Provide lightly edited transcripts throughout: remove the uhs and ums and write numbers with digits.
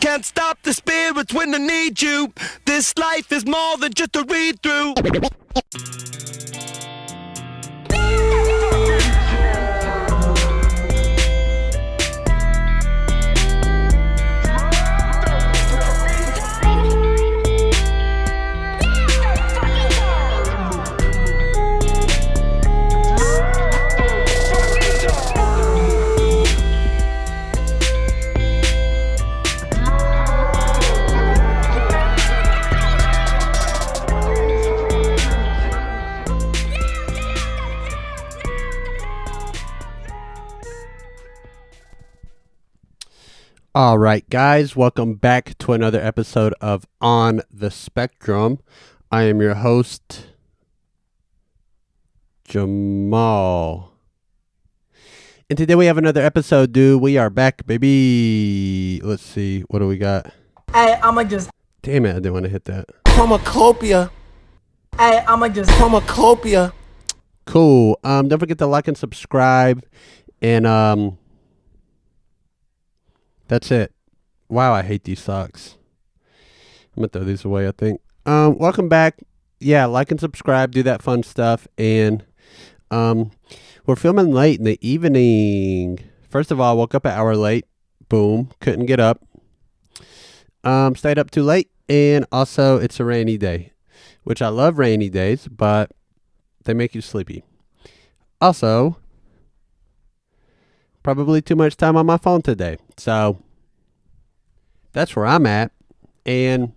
can't stop the spirits when they need you. This life is more than just a read through. All right, guys, welcome back to another episode of On the Spectrum. I am your host, Jamal. And today we have another episode, dude. We are back, baby. Let's see. What do we got? Hey, I'ma just... Damn it, I didn't want to hit that. Chromakopia. Hey, I'ma just... Chromakopia. Cool. Don't forget to like and subscribe. And, that's it. Wow, I hate these socks. I'm going to throw these away, I think. Welcome back. Yeah, like and subscribe. Do that fun stuff. And we're filming late in the evening. First of all, I woke up an hour late. Boom. Couldn't get up. Stayed up too late. And also, it's a rainy day. Which I love rainy days, but they make you sleepy. Also, probably too much time on my phone today. So that's where I'm at. And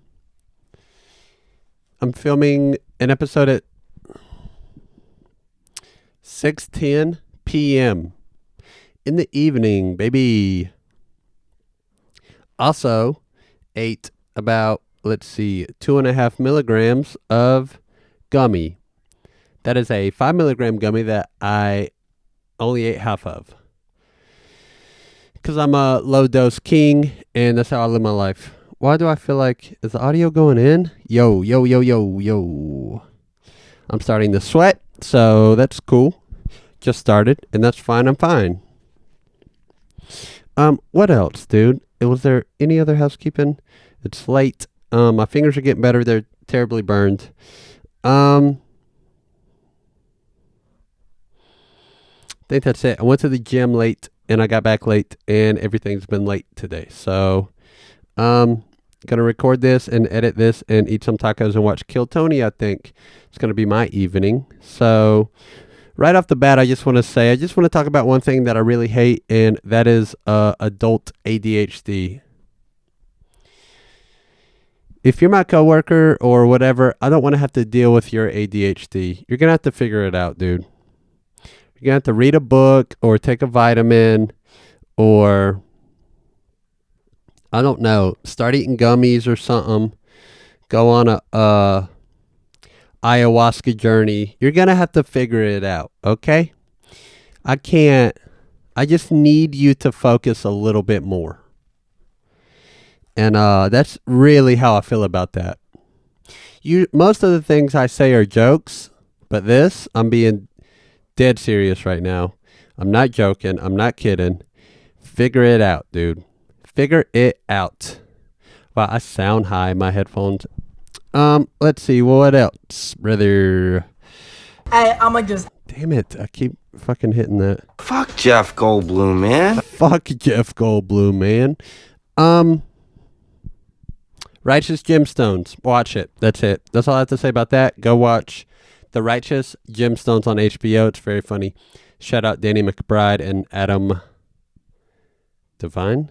I'm filming an episode at 6:10 p.m. in the evening, baby. Also ate about, 2.5 milligrams of gummy. That is a 5 milligram gummy that I only ate half of. Because I'm a low dose king, and that's how I live my life. Why do I feel like, is the audio going in? Yo. I'm starting to sweat, so that's cool. Just started, and that's fine. I'm fine. What else, dude? Was there any other housekeeping? It's late. My fingers are getting better. They're terribly burned. I think that's it. I went to the gym late. And I got back late, and everything's been late today. So, going to record this and edit this and eat some tacos and watch Kill Tony, I think. It's going to be my evening. So, right off the bat, I just want to talk about one thing that I really hate, and that is adult ADHD. If you're my coworker or whatever, I don't want to have to deal with your ADHD. You're going to have to figure it out, dude. You're going to have to read a book or take a vitamin or, I don't know, start eating gummies or something. Go on a ayahuasca journey. You're going to have to figure it out, okay? I just need you to focus a little bit more. And that's really how I feel about that. Most of the things I say are jokes, but this, I'm being dead serious right now. I'm not joking. I'm not kidding. Figure it out, dude. Figure it out. Wow, I sound high in my headphones. Let's see. What else, brother? Hey, I'ma just... Damn it. I keep fucking hitting that. Fuck Jeff Goldblum, man. Fuck Jeff Goldblum, man. Righteous Gemstones. Watch it. That's it. That's all I have to say about that. Go watch The Righteous Gemstones on HBO. It's very funny. Shout out Danny McBride and Adam Devine.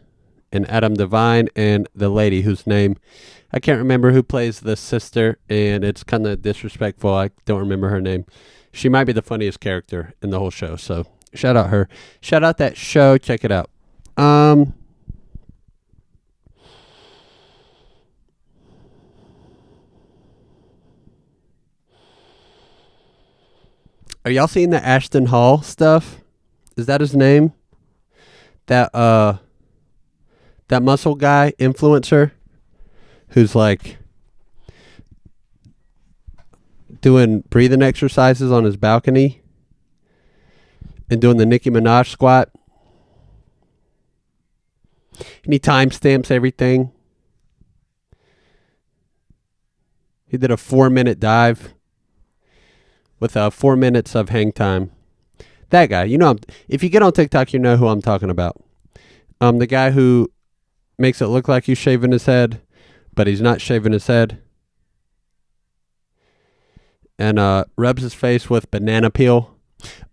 And the lady whose name I can't remember, who plays the sister, and it's kind of disrespectful. I don't remember her name. She might be the funniest character in the whole show. So shout out her. Shout out that show. Check it out. Are y'all seeing the Ashton Hall stuff? Is that his name? That muscle guy influencer who's like doing breathing exercises on his balcony and doing the Nicki Minaj squat. And he timestamps everything. He did a 4-minute dive with 4 minutes of hang time. That guy, if you get on TikTok, you know who I'm talking about. The guy who makes it look like he's shaving his head, but he's not shaving his head. And rubs his face with banana peel.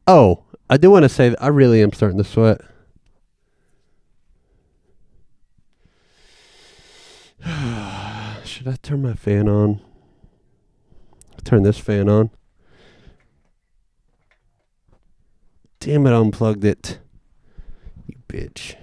Oh, I do want to say that I really am starting to sweat. Should I turn my fan on? Turn this fan on. Damn it, I unplugged it. You bitch.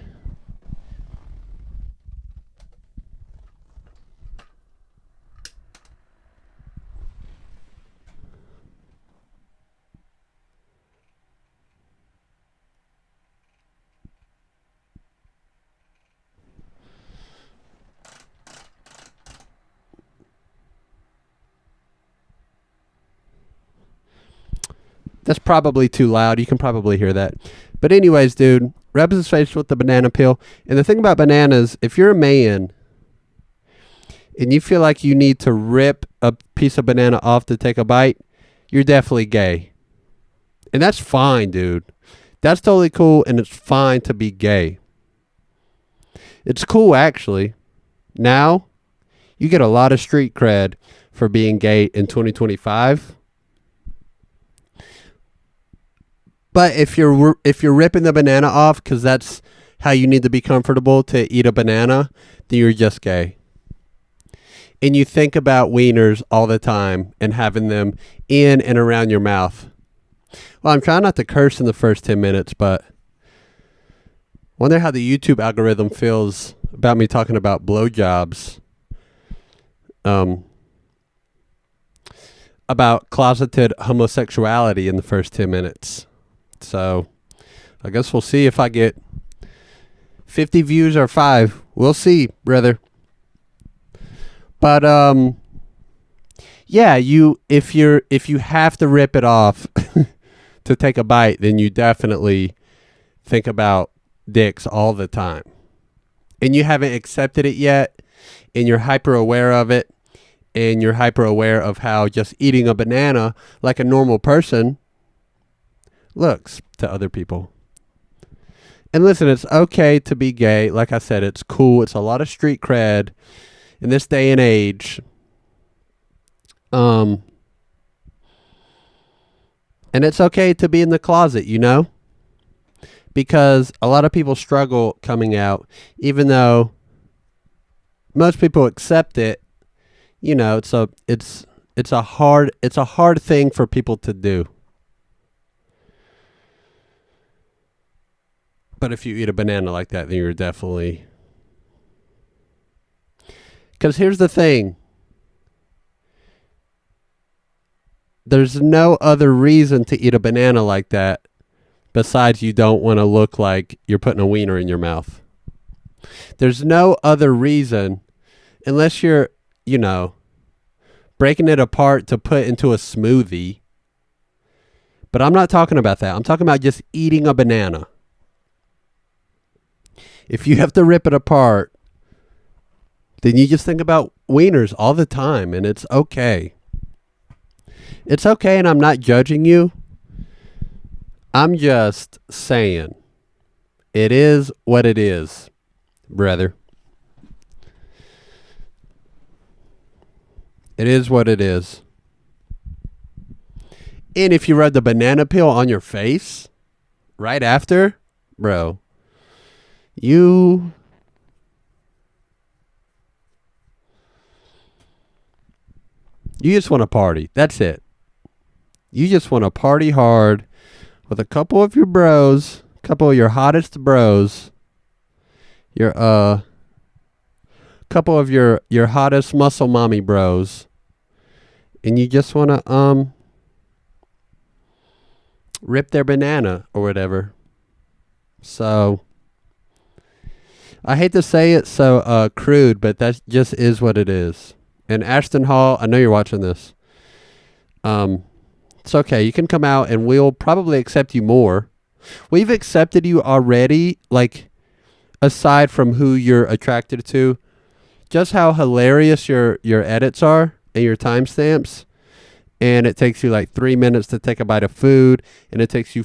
That's probably too loud. You can probably hear that. But anyways, dude, rubs his face with the banana peel. And the thing about bananas, if you're a man and you feel like you need to rip a piece of banana off to take a bite, you're definitely gay. And that's fine, dude. That's totally cool, and it's fine to be gay. It's cool, actually. Now, you get a lot of street cred for being gay in 2025. But if you're ripping the banana off because that's how you need to be comfortable to eat a banana, then you're just gay. And you think about wieners all the time and having them in and around your mouth. Well, I'm trying not to curse in the first 10 minutes, but wonder how the YouTube algorithm feels about me talking about blowjobs. About closeted homosexuality in the first 10 minutes. So I guess we'll see if I get 50 views or 5. We'll see, brother. But yeah, if you have to rip it off to take a bite, then you definitely think about dicks all the time. And you haven't accepted it yet, and you're hyper aware of it, and you're hyper aware of how just eating a banana like a normal person looks to other people. And listen, it's okay to be gay. Like I said, it's cool. It's a lot of street cred in this day and age. And it's okay to be in the closet, because a lot of people struggle coming out, even though most people accept it. It's a hard thing for people to do. But if you eat a banana like that, then you're definitely... Because here's the thing. There's no other reason to eat a banana like that besides you don't want to look like you're putting a wiener in your mouth. There's no other reason unless you're, breaking it apart to put into a smoothie. But I'm not talking about that. I'm talking about just eating a banana. If you have to rip it apart, then you just think about wieners all the time, and it's okay. It's okay, and I'm not judging you. I'm just saying, it is what it is, brother. It is what it is. And if you rub the banana peel on your face right after, bro, you just want to party. That's it. You just want to party hard with a couple of your bros, a couple of your hottest bros, your couple of your hottest muscle mommy bros, and you just want to rip their banana or whatever. So I hate to say it so crude, but that just is what it is. And Ashton Hall, I know you're watching this. It's okay. You can come out and we'll probably accept you more. We've accepted you already, like, aside from who you're attracted to. Just how hilarious your edits are. and your timestamps, and it takes you like 3 minutes to take a bite of food, and it takes you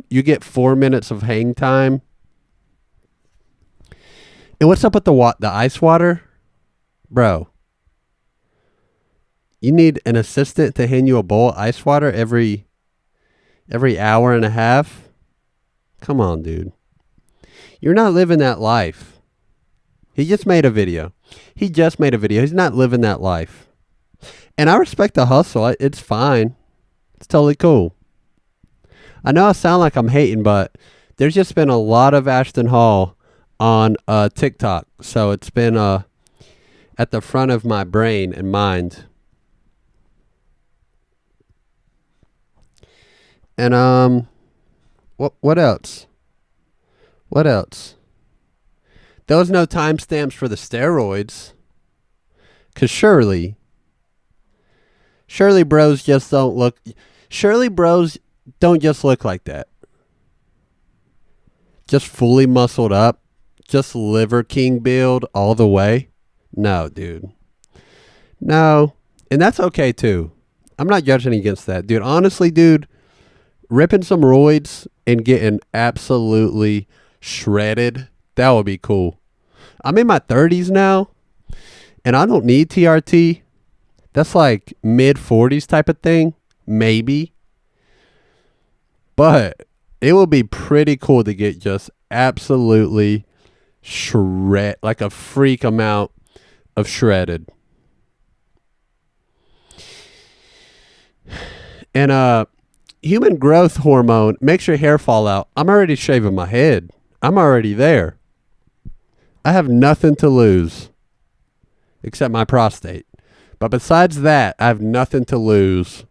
you get 4 minutes of hang time. And what's up with the ice water? Bro, you need an assistant to hand you a bowl of ice water every hour and a half? Come on, dude. You're not living that life. He just made a video. He's not living that life. And I respect the hustle. It's fine. It's totally cool. I know I sound like I'm hating, but there's just been a lot of Ashton Hall on TikTok. So it's been at the front of my brain and mind. And what else? What else? There was no timestamps for the steroids. Cause surely bros just don't look. Surely bros don't just look like that. Just fully muscled up. Just Liver King build all the way. No, dude. No. And that's okay too. I'm not judging against that. Dude, honestly, dude, ripping some roids and getting absolutely shredded, that would be cool. I'm in my 30s now, and I don't need TRT. That's like mid 40s type of thing, maybe. But it would be pretty cool to get just absolutely like a freak amount of shredded. And human growth hormone makes your hair fall out. I'm already shaving my head. I'm already there. I have nothing to lose except my prostate. But besides that, I have nothing to lose.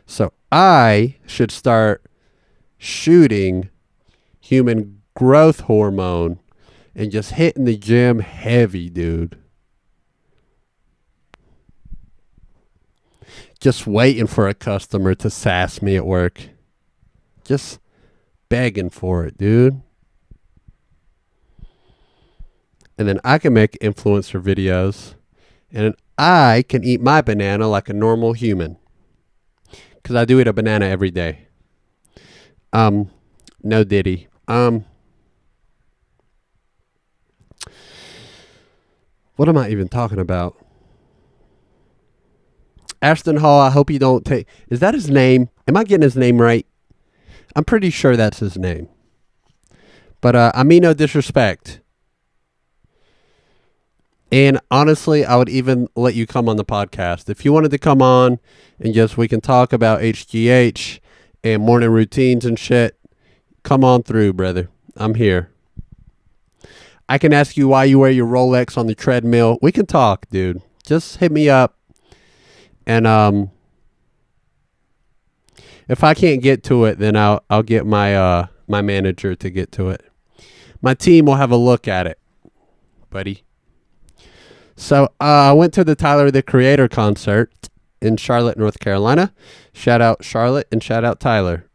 So I should start shooting human growth hormone and just hitting the gym heavy, dude. Just waiting for a customer to sass me at work. Just begging for it, dude. And then I can make influencer videos. And I can eat my banana like a normal human. Because I do eat a banana every day. No diddy. What am I even talking about? Ashton Hall, I hope you don't take... Is that his name? Am I getting his name right? I'm pretty sure that's his name. But I mean no disrespect. And honestly, I would even let you come on the podcast. If you wanted to come on and we can talk about HGH and morning routines and shit, come on through, brother. I'm here. I can ask you why you wear your Rolex on the treadmill. We can talk, dude. Just hit me up. And if I can't get to it, then I'll get my my manager to get to it. My team will have a look at it, buddy. So I went to the Tyler the Creator concert in Charlotte, North Carolina. Shout out Charlotte and shout out Tyler.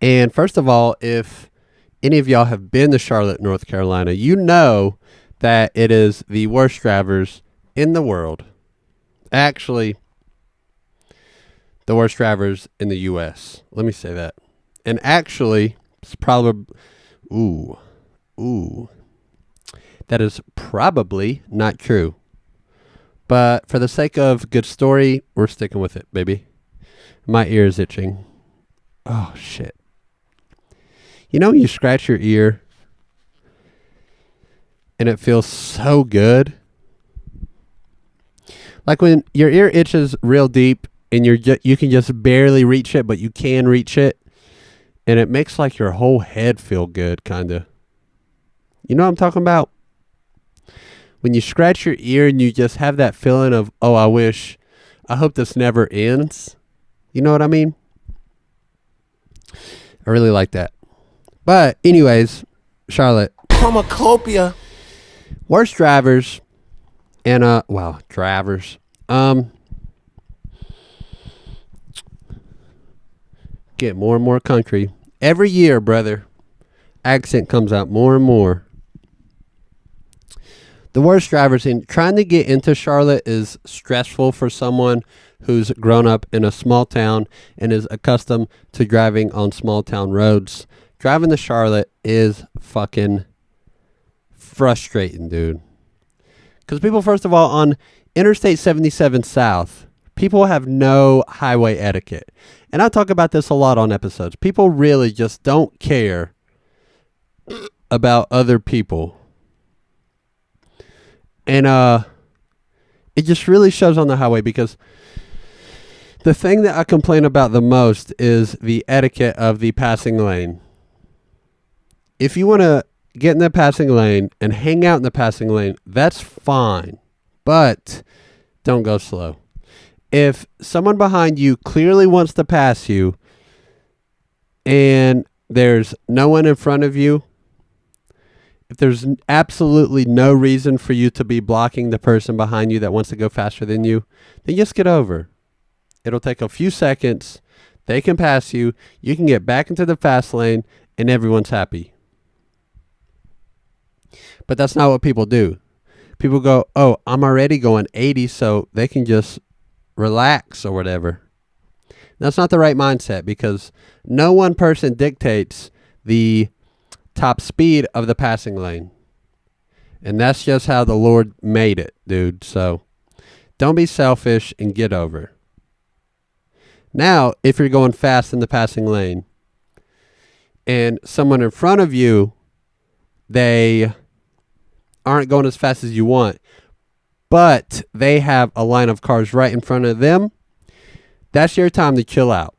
And first of all, if any of y'all have been to Charlotte, North Carolina, you know that it is the worst drivers in the world. Actually, the worst drivers in the U.S. Let me say that. And actually, it's probably... Ooh. That is probably not true. But for the sake of good story, we're sticking with it, baby. My ear is itching. Oh, shit. You know when you scratch your ear and it feels so good? Like when your ear itches real deep and you can just barely reach it, but you can reach it. And it makes like your whole head feel good, kind of. You know what I'm talking about? When you scratch your ear and you just have that feeling of, oh, I hope this never ends. You know what I mean? I really like that. But anyways, Charlotte. Chromakopia. Worst drivers. And, drivers. Get more and more country. Every year, brother, accent comes out more and more. The worst drivers, and trying to get into Charlotte is stressful for someone who's grown up in a small town and is accustomed to driving on small town roads. Driving to Charlotte is fucking frustrating, dude. Because people, first of all, on Interstate 77 South, people have no highway etiquette. And I talk about this a lot on episodes. People really just don't care about other people. And it just really shows on the highway, because the thing that I complain about the most is the etiquette of the passing lane. If you want to get in the passing lane and hang out in the passing lane, that's fine. But don't go slow. If someone behind you clearly wants to pass you and there's no one in front of you, if there's absolutely no reason for you to be blocking the person behind you that wants to go faster than you, then just get over. It'll take a few seconds. They can pass you. You can get back into the fast lane and everyone's happy. But that's not what people do. People go, oh, I'm already going 80, so they can just relax or whatever. That's not the right mindset, because no one person dictates the top speed of the passing lane. And that's just how the Lord made it, dude. So don't be selfish and get over. Now, if you're going fast in the passing lane and someone in front of you, they aren't going as fast as you want, but they have a line of cars right in front of them, that's your time to chill out.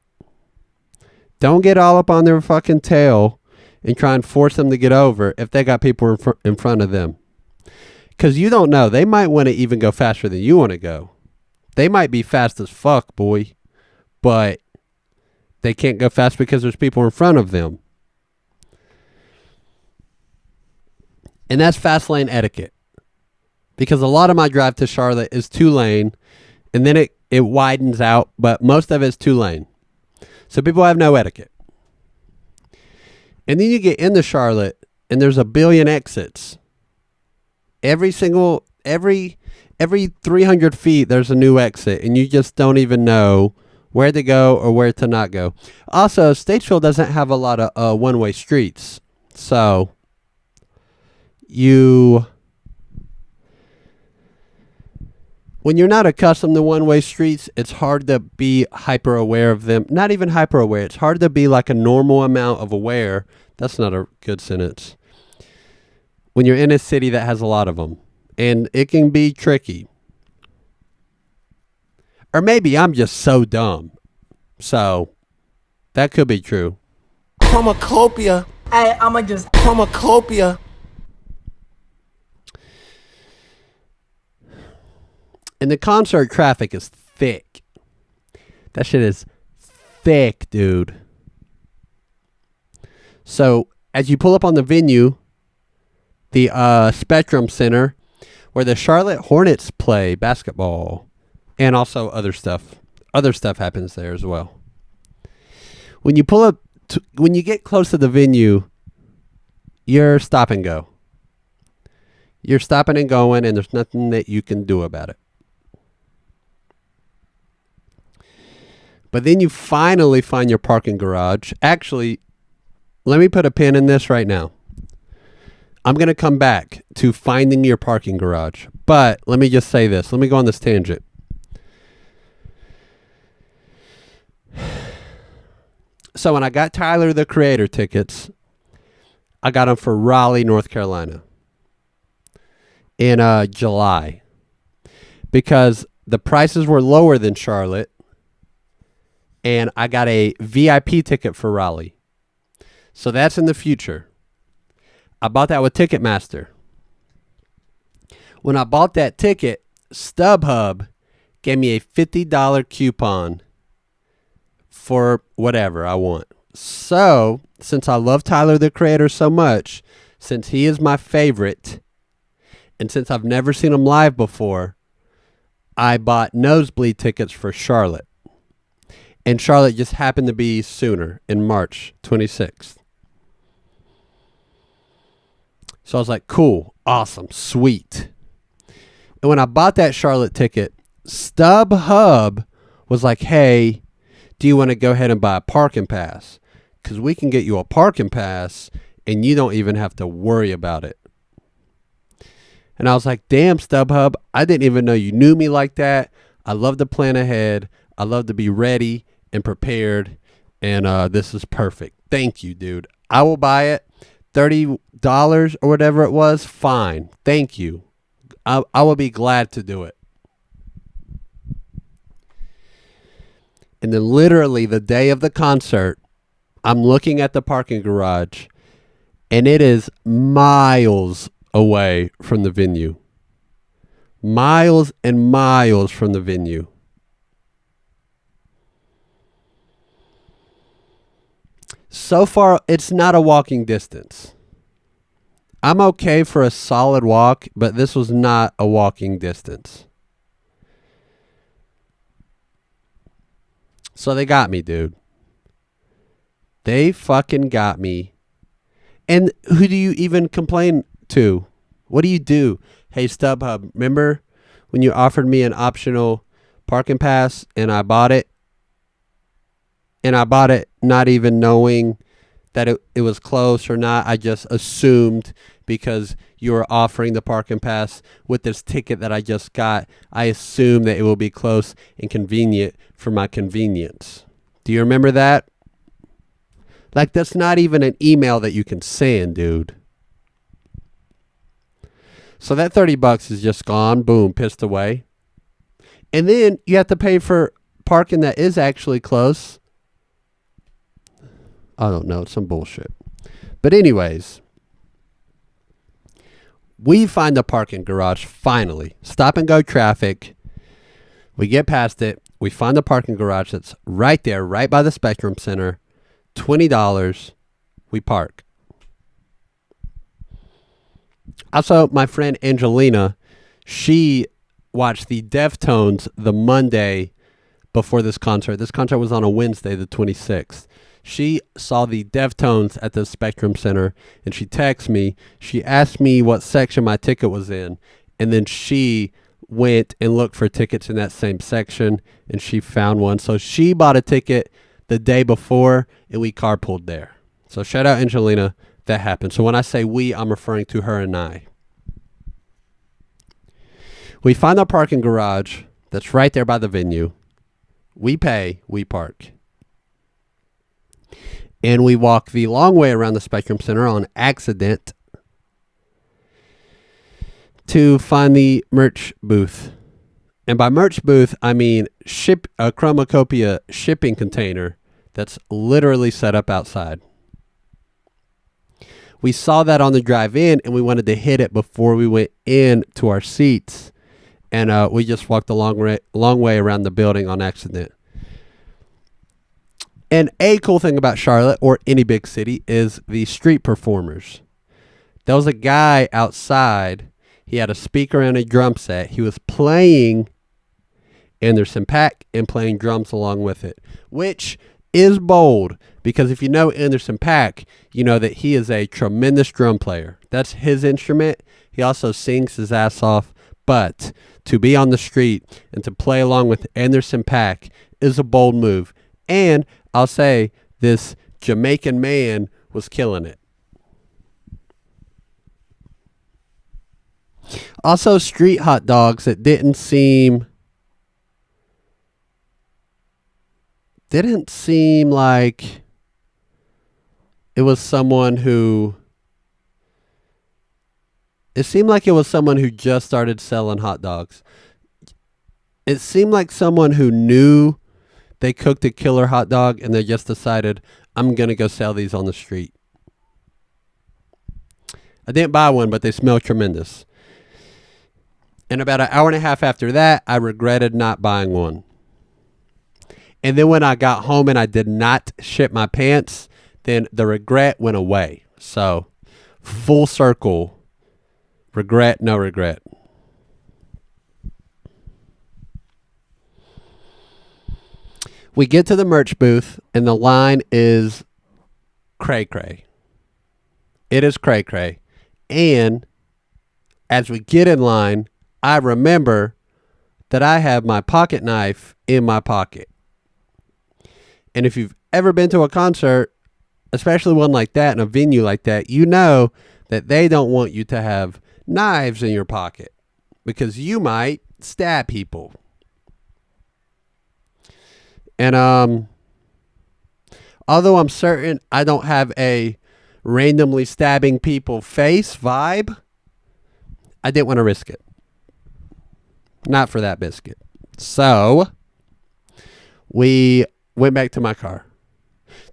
Don't get all up on their fucking tail and try and force them to get over if they got people in front of them. Because you don't know. They might want to even go faster than you want to go. They might be fast as fuck, boy. But they can't go fast because there's people in front of them. And that's fast lane etiquette. Because a lot of my drive to Charlotte is 2-lane. And then it widens out. But most of it's 2-lane. So people have no etiquette. And then you get into Charlotte and there's a billion exits. Every 300 feet there's a new exit, and you just don't even know where to go or where to not go. Also, Statesville doesn't have a lot of one-way streets. So when you're not accustomed to one-way streets, it's hard to be hyper aware of them. Not even hyper aware. It's hard to be like a normal amount of aware. That's not a good sentence. When you're in a city that has a lot of them. And it can be tricky. Or maybe I'm just so dumb. So that could be true. Chromakopia. Hey, I'ma just Chromakopia. And the concert traffic is thick. That shit is thick, dude. So as you pull up on the venue, the Spectrum Center, where the Charlotte Hornets play basketball, and also other stuff. Other stuff happens there as well. When you pull up, when you get close to the venue, you're stop and go. You're stopping and going, and there's nothing that you can do about it. But then you finally find your parking garage. Actually, let me put a pin in this right now. I'm going to come back to finding your parking garage. But let me just say this. Let me go on this tangent. So when I got Tyler, the Creator tickets, I got them for Raleigh, North Carolina in July. Because the prices were lower than Charlotte. And I got a VIP ticket for Raleigh. So that's in the future. I bought that with Ticketmaster. When I bought that ticket, StubHub gave me a $50 coupon for whatever I want. So, since I love Tyler, the Creator, so much, since he is my favorite, and since I've never seen him live before, I bought nosebleed tickets for Charlotte. And Charlotte just happened to be sooner, in March 26th. So I was like, cool, awesome, sweet. And when I bought that Charlotte ticket, StubHub was like, hey, do you want to go ahead and buy a parking pass? Because we can get you a parking pass and you don't even have to worry about it. And I was like, damn, StubHub, I didn't even know you knew me like that. I love to plan ahead. I love to be ready and prepared. And this is perfect. Thank you, dude. I will buy it. $30 or whatever it was. Fine. Thank you. I will be glad to do it. And then literally the day of the concert, I'm looking at the parking garage and it is miles away from the venue. Miles and miles from the venue. So far, it's not a walking distance. I'm okay for a solid walk, but this was not a walking distance. So they got me, dude. They fucking got me. And who do you even complain to? What do you do? Hey, StubHub, remember when you offered me an optional parking pass and I bought it? And I bought it not even knowing that it was close or not. I just assumed because you were offering the parking pass with this ticket that I just got, I assume that it will be close and convenient for my convenience. Do you remember that? Like, that's not even an email that you can send, dude. So that $30 is just gone. Boom, pissed away. And then you have to pay for parking that is actually close. I don't know. It's some bullshit. But anyways, we find the parking garage finally. Stop and go traffic. We get past it. We find the parking garage that's right there, right by the Spectrum Center. $20. We park. Also, my friend Angelina, she watched the Deftones the Monday before this concert. This concert was on a Wednesday, the 26th. She saw the Deftones at the Spectrum Center, and she texted me. She asked me what section my ticket was in, and then she went and looked for tickets in that same section, and she found one. So she bought a ticket the day before, and we carpooled there. So shout out Angelina. That happened. So when I say we, I'm referring to her and I. We find our parking garage that's right there by the venue. We pay, we park. And we walk the long way around the Spectrum Center on accident to find the merch booth. And by merch booth, I mean a Chromakopia shipping container that's literally set up outside. We saw that on the drive in and we wanted to hit it before we went in to our seats. And we just walked a long way around the building on accident. And a cool thing about Charlotte or any big city is the street performers. There was a guy outside. He had a speaker and a drum set. He was playing Anderson .Paak and playing drums along with it, which is bold because if you know Anderson .Paak, you know that he is a tremendous drum player. That's his instrument. He also sings his ass off, but to be on the street and to play along with Anderson .Paak is a bold move. And I'll say this Jamaican man was killing it. Also, street hot dogs that didn't seem like it was someone who... It seemed like it was someone who just started selling hot dogs. It seemed like someone who knew they cooked a killer hot dog and they just decided, I'm going to go sell these on the street. I didn't buy one, but they smell tremendous. And about an hour and a half after that, I regretted not buying one. And then when I got home and I did not shit my pants, then the regret went away. So, full circle. Regret, no regret. We get to the merch booth, and the line is cray-cray. It is cray-cray. And as we get in line, I remember that I have my pocket knife in my pocket. And if you've ever been to a concert, especially one like that in a venue like that, you know that they don't want you to have knives in your pocket because you might stab people. And although I'm certain I don't have a randomly stabbing people face vibe, I didn't want to risk it. Not for that biscuit. So we went back to my car.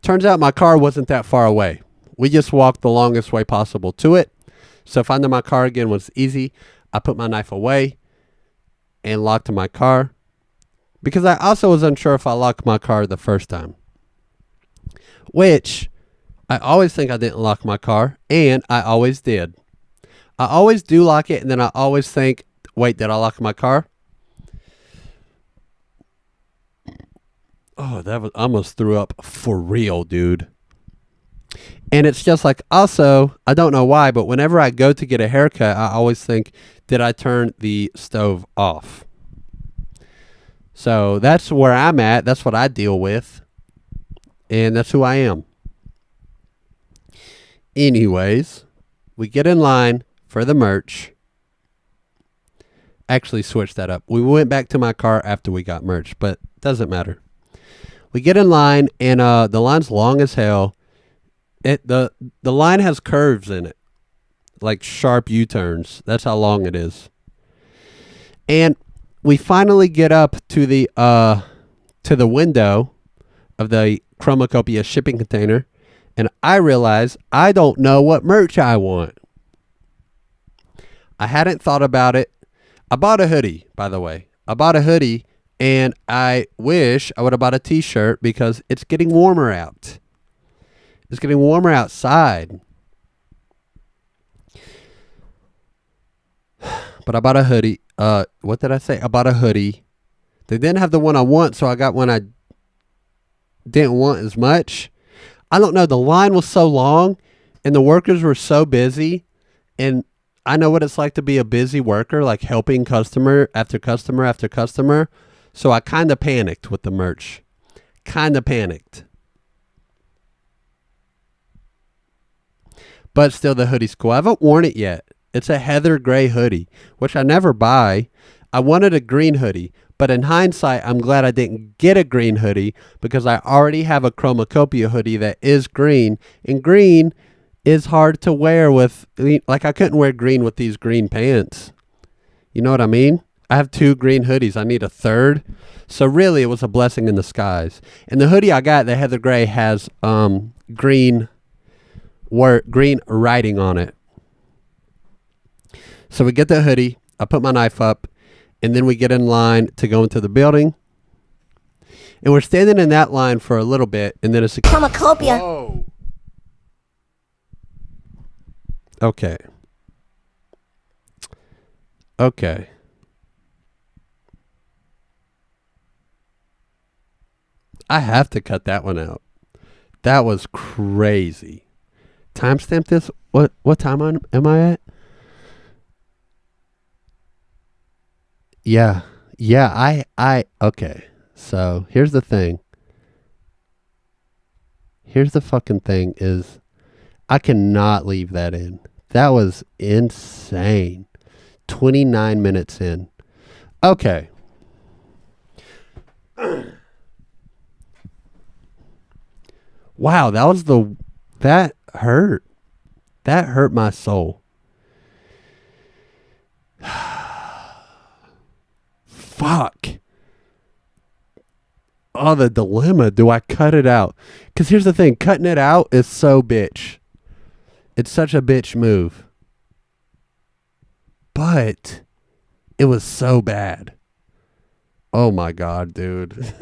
Turns out my car wasn't that far away. We just walked the longest way possible to it. So finding my car again was easy. I put my knife away and locked my car because I also was unsure if I locked my car the first time, which I always think I didn't lock my car, and I always did. I always do lock it, and then I always think, wait, did I lock my car? Oh, that was, I almost threw up for real, dude. And it's just like, also, I don't know why, but whenever I go to get a haircut, I always think, did I turn the stove off? So that's where I'm at. That's what I deal with. And that's who I am. Anyways, we get in line for the merch. Actually switched that up. We went back to my car after we got merch, but doesn't matter. We get in line, and the line's long as hell. The line has curves in it, like sharp U-turns. That's how long it is. And we finally get up to the window of the Chromakopia shipping container, and I realize I don't know what merch I want. I hadn't thought about it. I bought a hoodie, by the way. I bought a hoodie, and I wish I would have bought a t-shirt because it's getting warmer out. It's getting warmer outside. But I bought a hoodie. What did I say? I bought a hoodie. They didn't have the one I want, so I got one I didn't want as much. I don't know. The line was so long, and the workers were so busy, and I know what it's like to be a busy worker, like helping customer after customer after customer. So I kind of panicked with the merch. Kind of panicked. But still, the hoodie's cool. I haven't worn it yet. It's a heather gray hoodie, which I never buy. I wanted a green hoodie, but in hindsight, I'm glad I didn't get a green hoodie because I already have a Chromakopia hoodie that is green, and green is hard to wear with, like, I couldn't wear green with these green pants. You know what I mean? I have 2 green hoodies. I need a third. So really, it was a blessing in disguise. And the hoodie I got, the heather gray, has green writing on it. So we get the hoodie. I put my knife up, and then we get in line to go into the building. And we're standing in that line for a little bit, and then it's a Chromakopia. Whoa. Okay. Okay. I have to cut that one out. That was crazy. Timestamp this. What time am I at? Yeah. Yeah, okay. So, here's the thing. Here's the fucking thing is I cannot leave that in. That was insane. 29 minutes in. Okay. Wow, that hurt. That hurt my soul. Fuck. Oh, the dilemma. Do I cut it out? Because here's the thing. Cutting it out is so bitch. It's such a bitch move. But it was so bad. Oh my God, dude.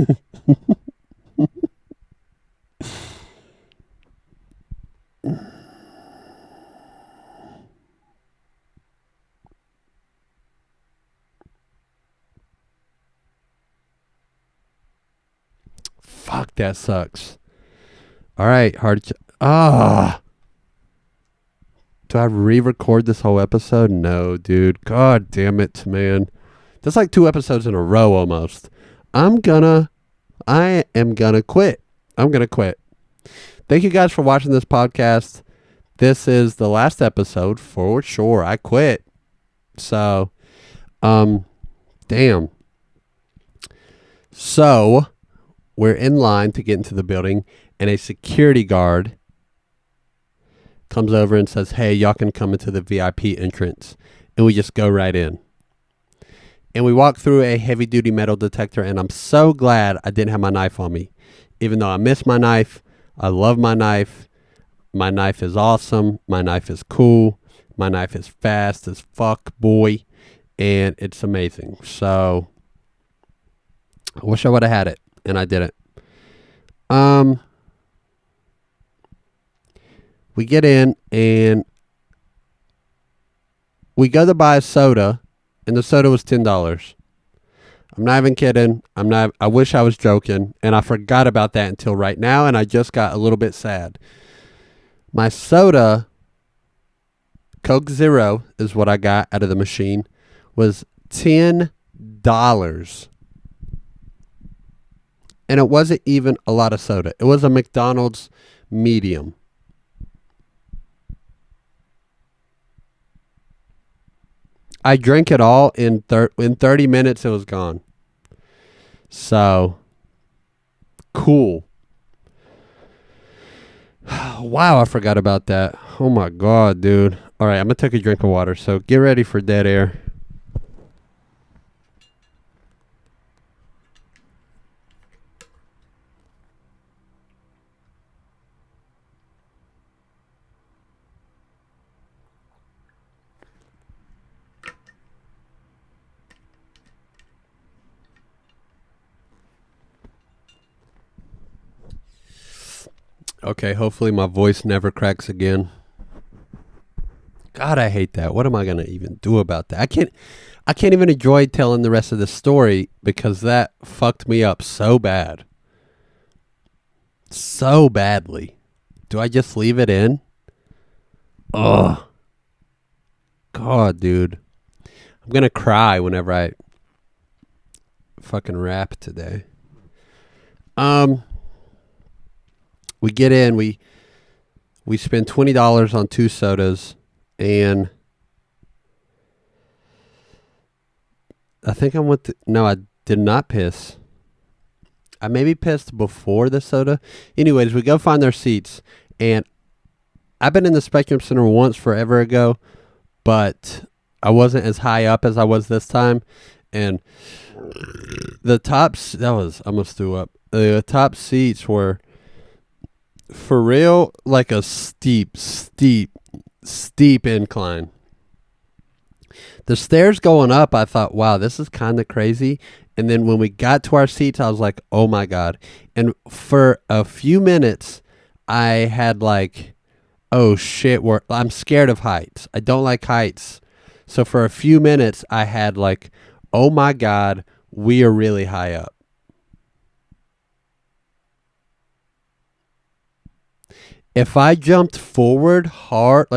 Fuck, that sucks. All right, hard. Do I re-record this whole episode? No, dude. God damn it, man. That's like 2 episodes in a row almost. I am gonna quit. I'm gonna quit. Thank you guys for watching this podcast. This is the last episode for sure. I quit. So, damn. So, we're in line to get into the building, and a security guard comes over and says, hey, y'all can come into the VIP entrance. And we just go right in. And we walk through a heavy-duty metal detector, and I'm so glad I didn't have my knife on me. Even though I miss my knife, I love my knife. My knife is awesome. My knife is cool. My knife is fast as fuck, boy. And it's amazing. So, I wish I would have had it, and I didn't. We get in, and we go to buy a soda, and the soda was $10. I'm not even kidding. I wish I was joking, and I forgot about that until right now, and I just got a little bit sad. My soda, Coke Zero is what I got out of the machine, was $10. And it wasn't even a lot of soda. It was a McDonald's medium. I drank it all in 30 minutes. It was gone. So, cool. Wow, I forgot about that. Oh my God, dude. All right, I'm going to take a drink of water. So, get ready for dead air. Okay, hopefully my voice never cracks again. God, I hate that. What am I going to even do about that? I can't even enjoy telling the rest of the story because that fucked me up so bad. So badly. Do I just leave it in? Ugh. God, dude. I'm going to cry whenever I fucking rap today. We get in, we spend $20 on 2 sodas, and I think no, I did not piss. I maybe pissed before the soda. Anyways, we go find our seats, and I've been in the Spectrum Center once forever ago, but I wasn't as high up as I was this time, and the tops, I almost threw up. The top seats were, for real, like a steep incline. The stairs going up, I thought, wow, this is kind of crazy. And then when we got to our seats, I was like, oh my God. And for a few minutes, I had like, oh shit, I'm scared of heights. I don't like heights. So for a few minutes, I had like, oh my God, we are really high up. If I jumped forward hard,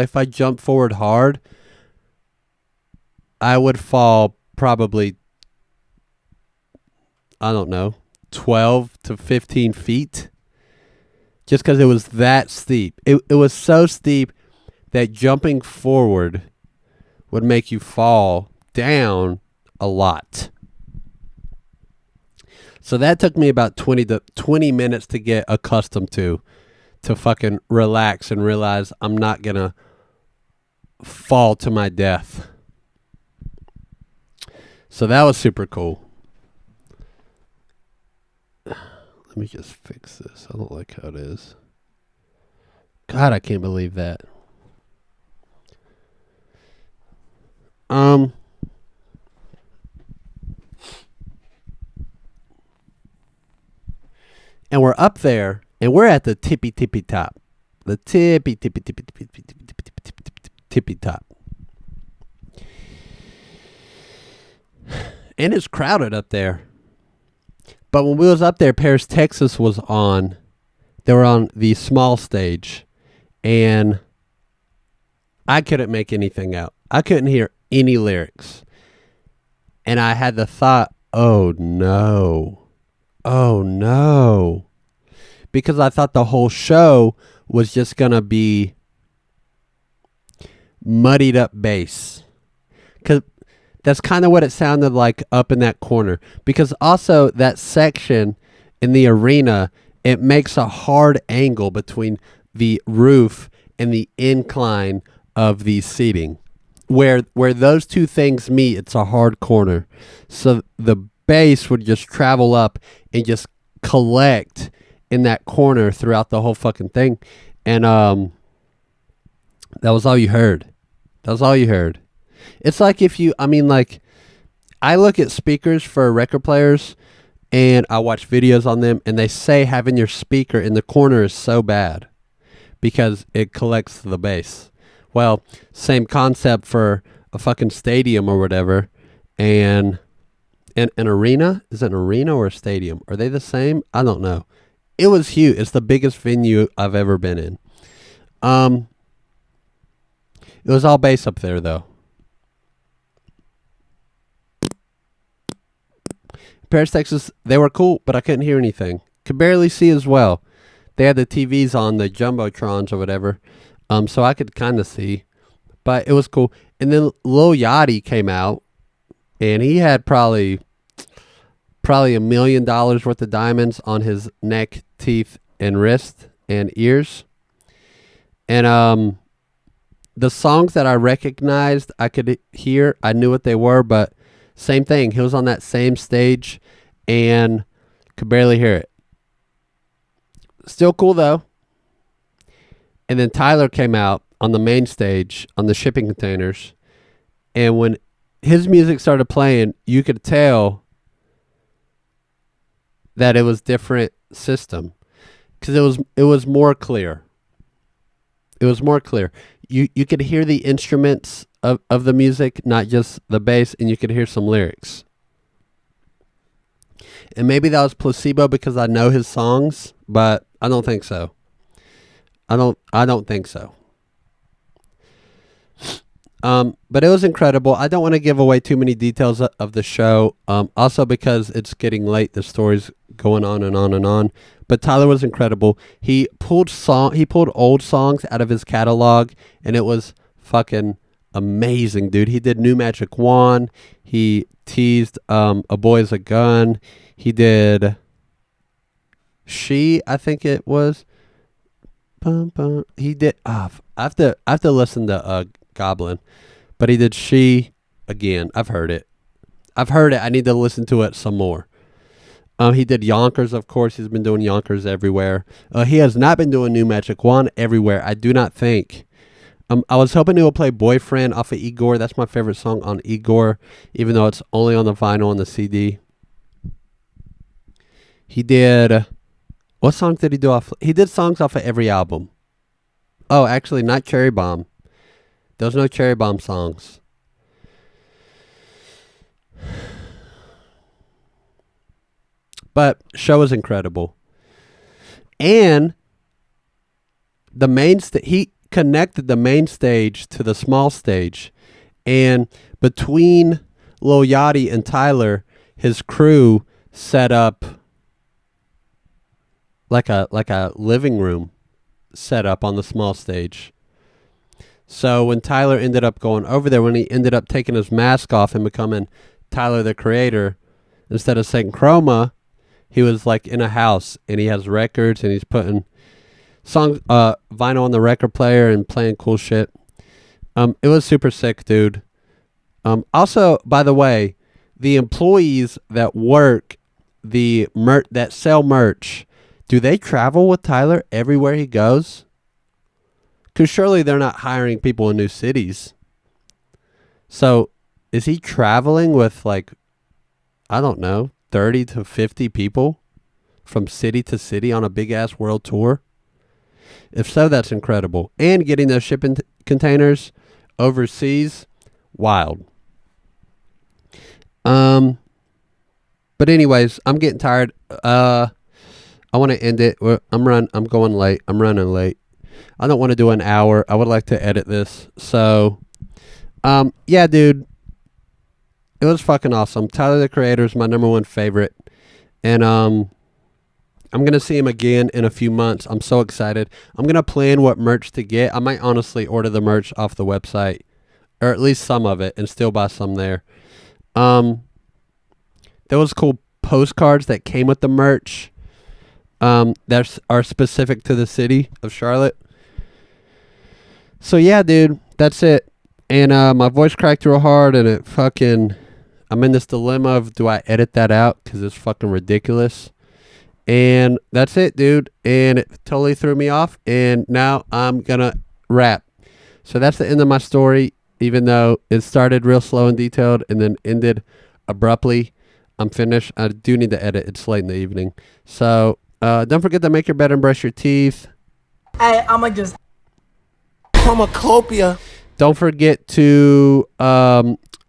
I would fall probably, I don't know, 12 to 15 feet. Just because it was that steep. It was so steep that jumping forward would make you fall down a lot. So that took me about 20 minutes to get accustomed to fucking relax and realize I'm not going to fall to my death. So that was super cool. Let me just fix this. I don't like how it is. God, I can't believe that. And we're up there, and we're at the tippy top. The tippy top. And it's crowded up there. But when we was up there, Paris, Texas was on. They were on the small stage. And I couldn't make anything out. I couldn't hear any lyrics. And I had the thought, oh no. Oh no. Because I thought the whole show was just going to be muddied up bass. Because that's kind of what it sounded like up in that corner. Because also that section in the arena, it makes a hard angle between the roof and the incline of the seating. Where those two things meet, it's a hard corner. So the bass would just travel up and just collect in that corner throughout the whole fucking thing. And that was all you heard. That was all you heard. It's like I look at speakers for record players and I watch videos on them, and they say having your speaker in the corner is so bad because it collects the bass. Well, same concept for a fucking stadium or whatever. And an arena? Is it an arena or a stadium? Are they the same? I don't know. It was huge. It's the biggest venue I've ever been in. It was all bass up there, though. Paris, Texas, they were cool, but I couldn't hear anything. Could barely see as well. They had the TVs on, the Jumbotrons or whatever, so I could kind of see. But it was cool. And then Lil Yachty came out, and he had probably $1 million worth of diamonds on his neck, teeth, and wrist and ears. And the songs that I recognized, I could hear. I knew what they were, but same thing. He was on that same stage and could barely hear it. Still cool, though. And then Tyler came out on the main stage on the shipping containers. And when his music started playing, you could tell that it was different system because it was more clear. It was more clear. You could hear the instruments of the music, not just the bass, and you could hear some lyrics. And maybe that was placebo because I know his songs, but I don't think so. I don't think so. But it was incredible. I don't want to give away too many details of the show. Also because it's getting late, the story's going on and on and on. But Tyler was incredible. He pulled old songs out of his catalog, and it was fucking amazing, dude. He did New Magic Wand. He teased A Boy's a Gun. He did She, I think it was. He did. I have to listen to Goblin, but he did She again. I've heard it. I need to listen to it some more. He did Yonkers, of course. He's been doing Yonkers everywhere. He has not been doing New Magic Wand everywhere, I do not think. I was hoping he would play Boyfriend off of Igor. That's my favorite song on Igor, even though it's only on the vinyl and the CD. He did... What songs did he do off? He did songs off of every album. Oh, actually, not Cherry Bomb. There was no Cherry Bomb songs. But show was incredible. And the main he connected the main stage to the small stage. And between Lil Yachty and Tyler, his crew set up like a living room set up on the small stage. So when Tyler ended up going over there, when he ended up taking his mask off and becoming Tyler the Creator, instead of saying Chroma, he was like in a house and he has records and he's putting songs, vinyl on the record player and playing cool shit. It was super sick, dude. Also, by the way, the employees that work that sell merch, do they travel with Tyler everywhere he goes? Because surely they're not hiring people in new cities. So is he traveling with like, I don't know, 30 to 50 people from city to city on a big ass world tour? If so, that's incredible. And getting those shipping containers overseas, wild. But anyways, I'm getting tired. I want to end it. I'm going late. I'm running late. I don't want to do an hour. I would like to edit this. So, yeah, dude. It was fucking awesome. Tyler, the Creator, is my #1 favorite. And, I'm going to see him again in a few months. I'm so excited. I'm going to plan what merch to get. I might honestly order the merch off the website, or at least some of it, and still buy some there. There was cool postcards that came with the merch that are specific to the city of Charlotte. So yeah, dude, that's it. And my voice cracked real hard, and it fucking, I'm in this dilemma of, do I edit that out because it's fucking ridiculous? And that's it, dude. And it totally threw me off, and now I'm gonna wrap. So that's the end of my story, even though it started real slow and detailed and then ended abruptly. I'm finished. I do need to edit. It's late in the evening. So don't forget to make your bed and brush your teeth. Hey, I'ma just Chromakopia. Don't forget to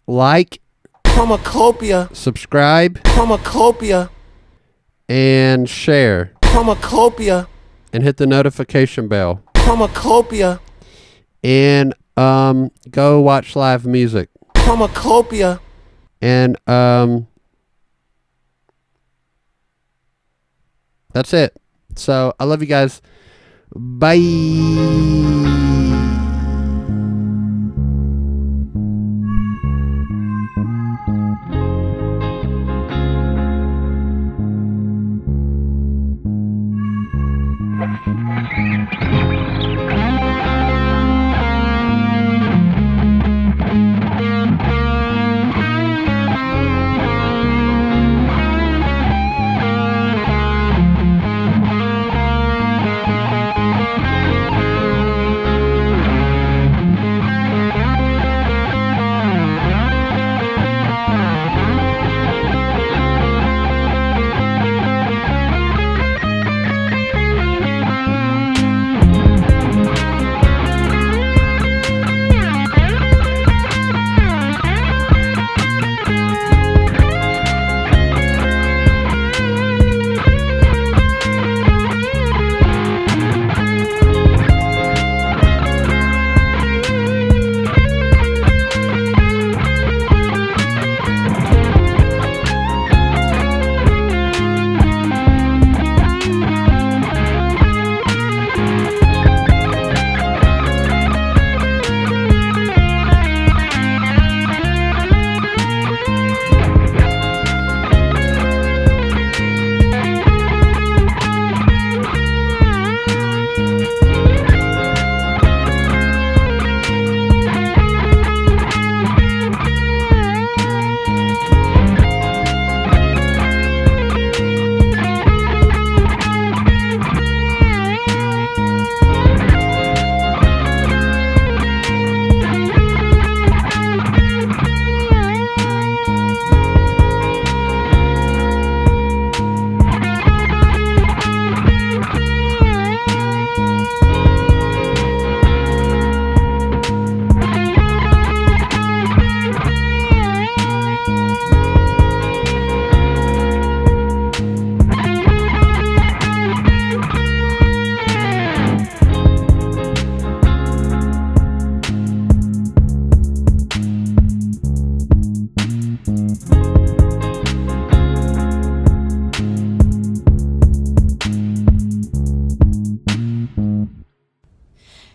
like, Chromakopia. subscribe, Chromakopia. and share. Chromakopia. And hit the notification bell. Chromakopia. And go watch live music. Chromakopia. And that's it. So I love you guys. Bye.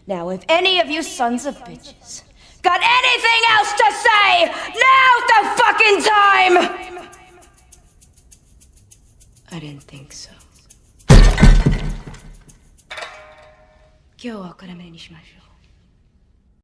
Now, if any of you sons of bitches got anything else to say, now's the fucking time! I didn't think so. 今日はこれまでにしましょう。